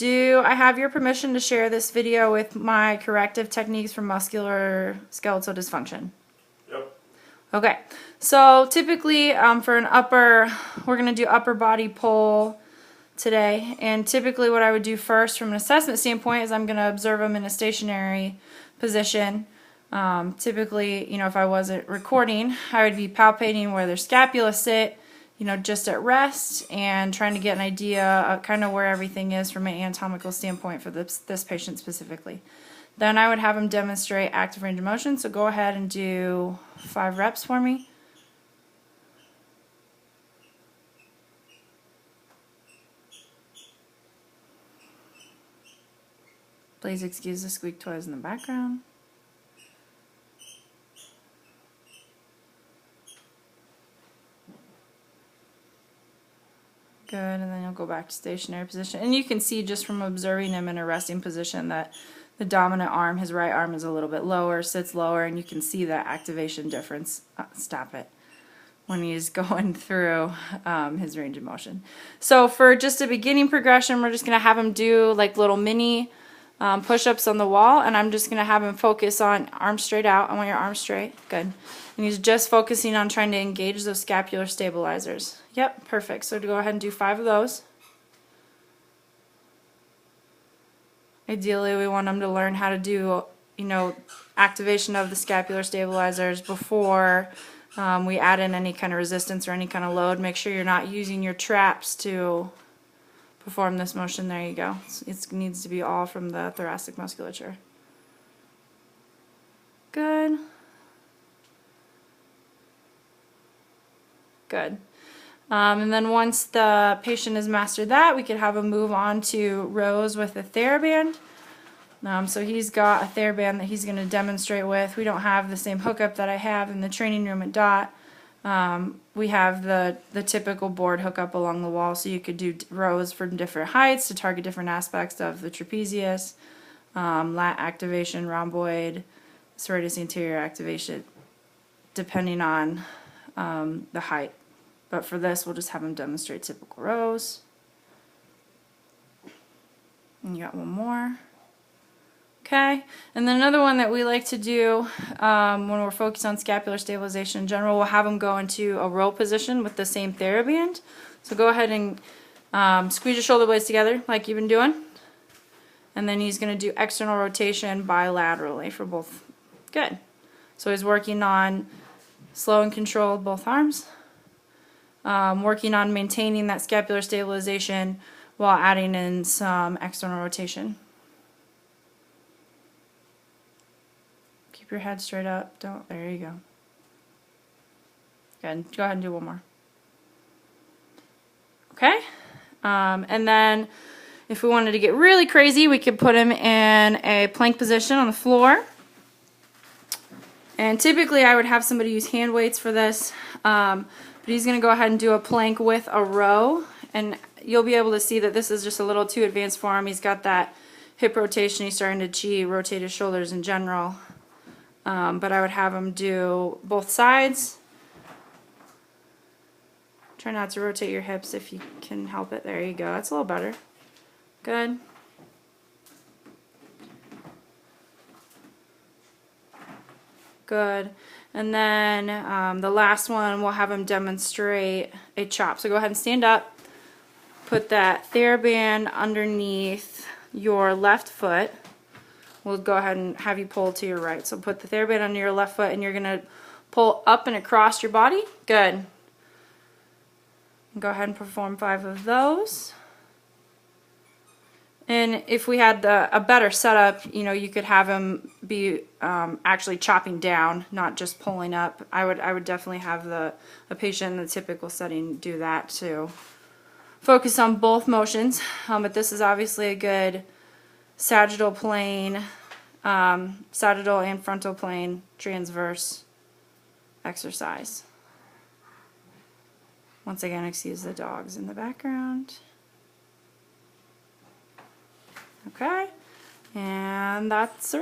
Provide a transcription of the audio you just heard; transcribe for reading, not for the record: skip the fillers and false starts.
Do I have your permission to share this video with my corrective techniques for muscular skeletal dysfunction? Yep. Okay, so typically for an upper, we're going to do upper body pull today, and typically what I would do first from an assessment standpoint is I'm going to observe them in a stationary position. Typically, you know, if I wasn't recording, I would be palpating where their scapula sit, you know, just at rest, and trying to get an idea of kind of where everything is from an anatomical standpoint for this patient specifically. Then I would have them demonstrate active range of motion, so go ahead and do 5 reps for me. Please excuse the squeak toys in the background. Good, and then you'll go back to stationary position. And you can see just from observing him in a resting position that the dominant arm, his right arm, is a little bit lower, sits lower, and you can see that activation difference. Stop it. When he's going through his range of motion. So for just a beginning progression, we're just going to have him do like little mini push-ups on the wall, and I'm just going to have him focus on arms straight out. I want your arms straight. Good. And he's just focusing on trying to engage those scapular stabilizers. Yep, perfect. So to go ahead and do 5 of those. Ideally, we want him to learn how to do, you know, activation of the scapular stabilizers before we add in any kind of resistance or any kind of load. Make sure you're not using your traps to perform this motion. There you go. It needs to be all from the thoracic musculature. Good. Good. And then once the patient has mastered that, we could have him move on to rows with a TheraBand. So he's got a TheraBand that he's going to demonstrate with. We don't have the same hookup that I have in the training room at DOT. We have the typical board hookup along the wall, so you could do rows for different heights to target different aspects of the trapezius, lat activation, rhomboid, serratus anterior activation, depending on the height. But for this, we'll just have them demonstrate typical rows. And you got one more. Okay, and then another one that we like to do when we're focused on scapular stabilization in general, we'll have them go into a row position with the same TheraBand. So go ahead and squeeze your shoulder blades together like you've been doing. And then he's going to do external rotation bilaterally for both. Good. So he's working on slow and controlled both arms. Working on maintaining that scapular stabilization while adding in some external rotation. Keep your head straight up. There you go. Good. Go ahead and do one more. Okay. And then if we wanted to get really crazy, we could put him in a plank position on the floor. And typically I would have somebody use hand weights for this. But he's going to go ahead and do a plank with a row, and you'll be able to see that this is just a little too advanced for him. He's got that hip rotation. He's starting to rotate his shoulders in general. But I would have him do both sides. Try not to rotate your hips if you can help it. There you go. That's a little better. Good. Good. And then the last one, we'll have him demonstrate a chop. So go ahead and stand up. Put that TheraBand underneath your left foot. We'll go ahead and have you pull to your right. So put the TheraBand under your left foot, and you're going to pull up and across your body. Good. Go ahead and perform 5 of those. And if we had a better setup, you know, you could have him be actually chopping down, not just pulling up. I would definitely have a patient in the typical setting do that to focus on both motions. But this is obviously a good sagittal plane, sagittal and frontal plane transverse exercise. Once again, excuse the dogs in the background. Okay, and that's